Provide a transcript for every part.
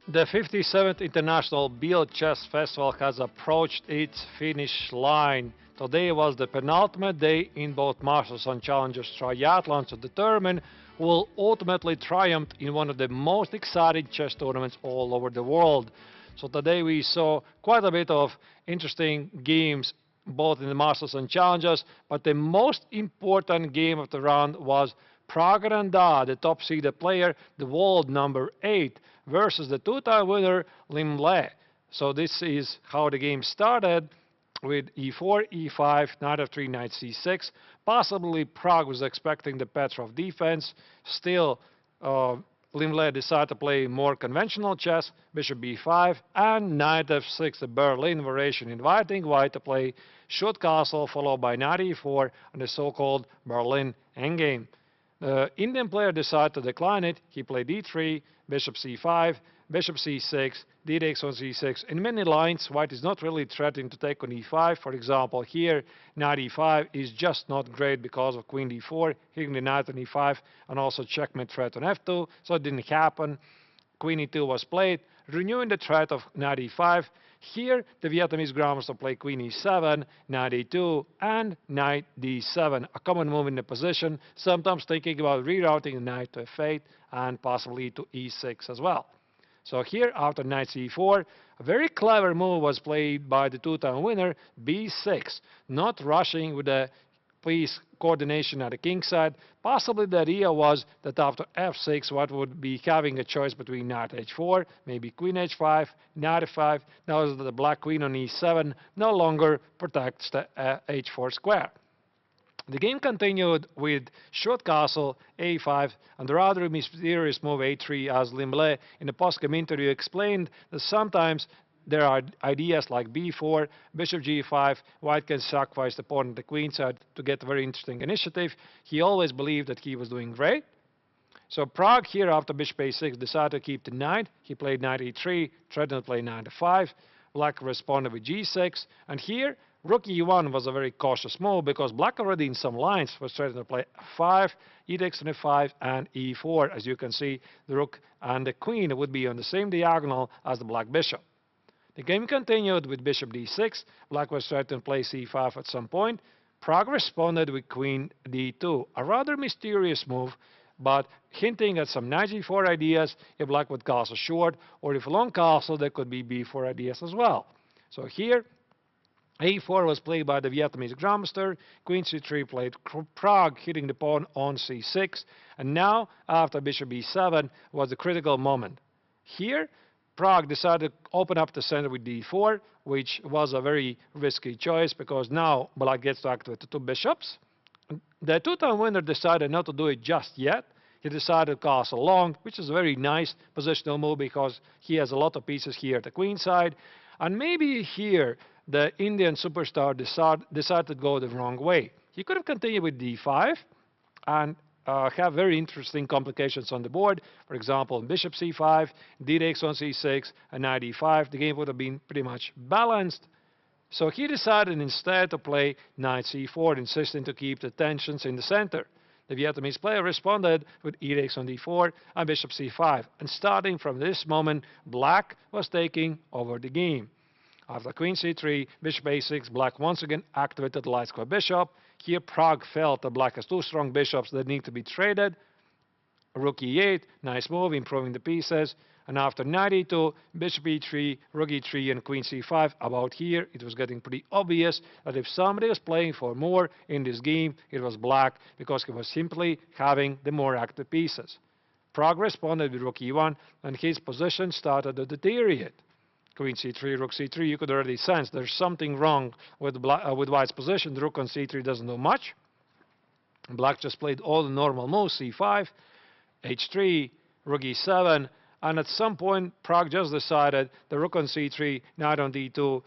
The 57th International Biel Chess Festival has approached its finish line. Today was the penultimate day in both Masters and Challengers triathlons to determine who will ultimately triumph in one of the most exciting chess tournaments all over the world. So today we saw quite a bit of interesting games both in the Masters and Challengers, but the most important game of the round was Pragaranda, the top seeded player, the world number 8, versus the two-time winner Lim Le. So this is how the game started with e4, e5, knight f3, knight c6. Possibly Prague was expecting the Petrov defense. Still, Lim Le decided to play more conventional chess, bishop b5, and knight f6, the Berlin variation, inviting white to play short castle, followed by knight e4 and the so-called Berlin endgame. The Indian player decided to decline it. He played d3, bishop c5, bishop c6, d takes on c6. In many lines, white is not really threatening to take on e5. For example, here, knight e5 is just not great because of queen d4, hitting the knight on e5, and also checkmate threat on f2, so it didn't happen. Queen e2 was played, renewing the threat of knight e5. Here, the Vietnamese grandmaster played queen e7, knight e2, and knight d7, a common move in the position, sometimes thinking about rerouting the knight to f8 and possibly to e6 as well. So here, after knight c4, a very clever move was played by the two-time winner, b6, not rushing with the piece coordination at the king side. Possibly the idea was that after f6, what would be having a choice between knight h4, maybe queen h5, knight f5. Now the black queen on e7 no longer protects the h4 square. The game continued with short castle, a5, and the rather mysterious move a3, as Lim Le in the post-game interview explained that sometimes there are ideas like b4, bishop g5, white can sacrifice the pawn on the queen side to get a very interesting initiative. He always believed that he was doing great. So Prague here after bishop a6 decided to keep the knight. He played knight e3, threatened to play knight f5. Black responded with g6, and here rook e1 was a very cautious move because black already in some lines was threatening to play f5, e takes on f5, and e4. As you can see, the rook and the queen would be on the same diagonal as the black bishop. The game continued with bishop d6. Black was threatening to play c5 at some point. Prague responded with queen d2, a rather mysterious move, but hinting at some knight g4 ideas if black would castle short, or if long castle, there could be b4 ideas as well. So here, a4 was played by the Vietnamese grandmaster, queen c3 played Prague, hitting the pawn on c6, and now, after bishop b7, was the critical moment. Here, Prague decided to open up the center with d4, which was a very risky choice because now black gets to activate the two bishops. The two-time winner decided not to do it just yet. He decided to castle long, which is a very nice positional move because he has a lot of pieces here at the queen side. And maybe here the Indian superstar decided to go the wrong way. He could have continued with d5 and have very interesting complications on the board. For example, bishop c5, d takes on c6, and knight e5. The game would have been pretty much balanced. So he decided instead to play knight c4, insisting to keep the tensions in the center. The Vietnamese player responded with e takes on d4 and bishop c5. And starting from this moment, black was taking over the game. After queen c3, bishop a6, black once again activated the light square bishop. Here Prague felt that black has two strong bishops that need to be traded. Rook e8, nice move, improving the pieces. And after knight e2, bishop e3, rook e3, and queen c5, about here it was getting pretty obvious that if somebody was playing for more in this game, it was black because he was simply having the more active pieces. Prague responded with rook e1, and his position started to deteriorate. Queen c3, rook c3, you could already sense there's something wrong with white's position. The rook on c3 doesn't do much. Black just played all the normal moves, c5, h3, rook e7, and at some point Prague just decided the rook on c3, knight on d2,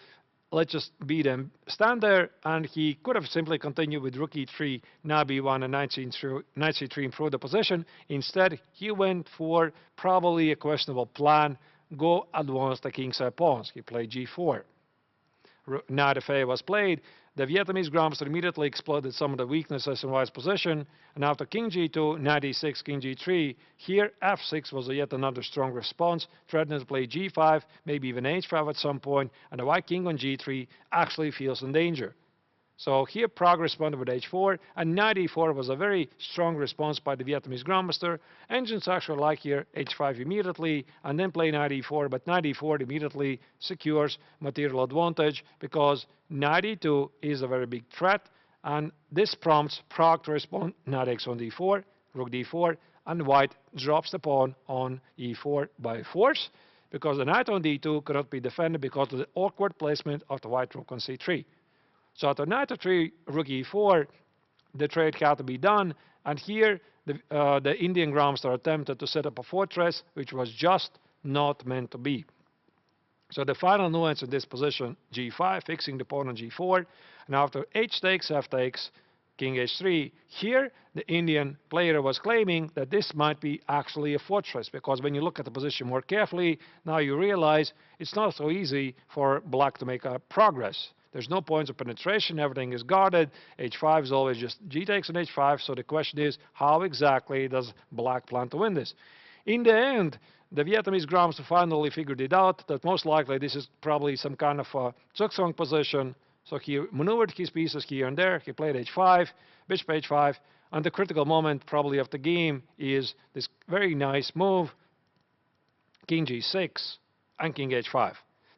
let's just beat him. Stand there, and he could have simply continued with rook e3, knight b1, and knight c3 improve the position. Instead, he went for probably a questionable plan. Go advance the kingside pawns. He played g4. Knight f8 was played. the Vietnamese grandmaster immediately exploited some of the weaknesses in White's position, and after king g2, knight e6, king g3, here f6 was yet another strong response, threatening to play g5, maybe even h5 at some point, and the white king on g3 actually feels in danger. So here Prague responded with h4, and knight e4 was a very strong response by the Vietnamese grandmaster. Engines actually like here h5 immediately, and then play knight e4, but knight e4 immediately secures material advantage because knight e2 is a very big threat, and this prompts Prague to respond knight x on d4, rook d4, and white drops the pawn on e4 by force, because the knight on d2 cannot be defended because of the awkward placement of the white rook on c3. So after knight f3, rook e4, the trade had to be done, and here the Indian grandmaster attempted to set up a fortress which was just not meant to be. So the final nuance in this position, g5, fixing the pawn on g4, and after h takes, f takes, king h3, here the Indian player was claiming that this might be actually a fortress, because when you look at the position more carefully, now you realize it's not so easy for black to make a progress. There's no points of penetration, everything is guarded, h5 is always just g takes on h5, so the question is, how exactly does black plan to win this? In the end, the Vietnamese grandmaster finally figured it out, that most likely this is probably some kind of a zugzwang position, so he maneuvered his pieces here and there, he played h5, bishop h5, and the critical moment probably of the game is this very nice move, king g6 and king h5.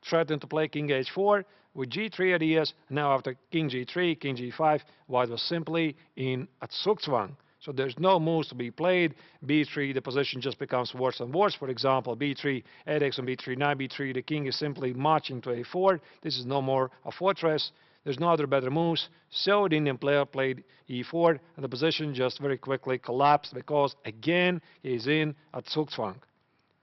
Threatened to play king h4, with g3 ideas, now after king g3, king g5, white was simply in a zugzwang. So there's no moves to be played. b3, the position just becomes worse and worse. For example, b3, 8x on b3, knight b3, the king is simply marching to a4. This is no more a fortress. There's no other better moves. So the Indian player played e4, and the position just very quickly collapsed because, again, he's in a zugzwang.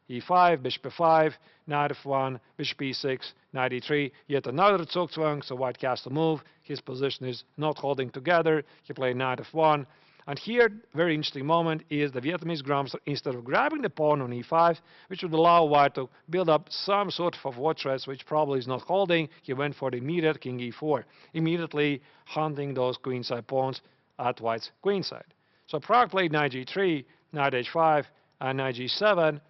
e5, bishop f5, knight f1, bishop e6, knight e3, yet another zugzwang, so white has to move. His position is not holding together. He played knight f1. And here, very interesting moment is the Vietnamese grandmaster, instead of grabbing the pawn on e5, which would allow white to build up some sort of a fortress, which probably is not holding, he went for the immediate king e4, immediately hunting those queenside pawns at white's queenside. So Prague played knight g3, knight h5, and knight g7,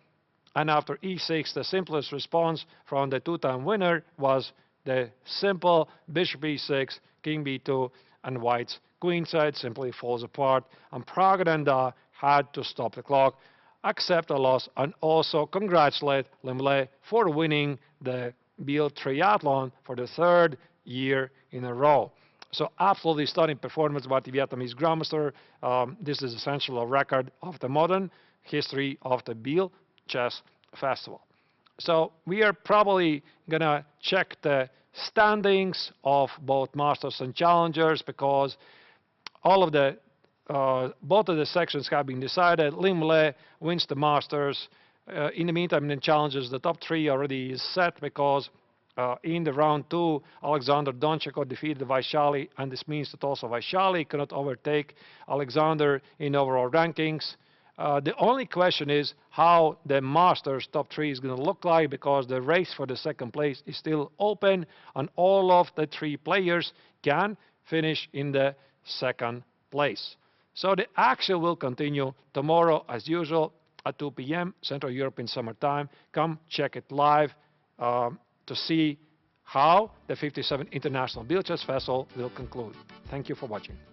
and after e6, the simplest response from the two-time winner was the simple bishop e6, king b2, and white's queenside simply falls apart, and Prague and Da had to stop the clock, accept a loss, and also congratulate Limle for winning the Biel triathlon for the third year in a row. So absolutely stunning performance by the Vietnamese grandmaster. This is essentially a record of the modern history of the Biel Chess Festival. So we are probably going to check the standings of both Masters and Challengers, because all of the both of the sections have been decided. Limle wins the Masters. In the meantime, in the Challengers, the top three already is set, because in the round 2, Alexander Donchakov defeated Vaishali, and this means that also Vaishali cannot overtake Alexander in overall rankings. The only question is how the Masters top 3 is going to look like, because the race for the second place is still open, and all of the 3 players can finish in the second place. So the action will continue tomorrow as usual at 2 p.m. Central European Summer Time. Come check it live to see how the 57th International Biel Chess Festival will conclude. Thank you for watching.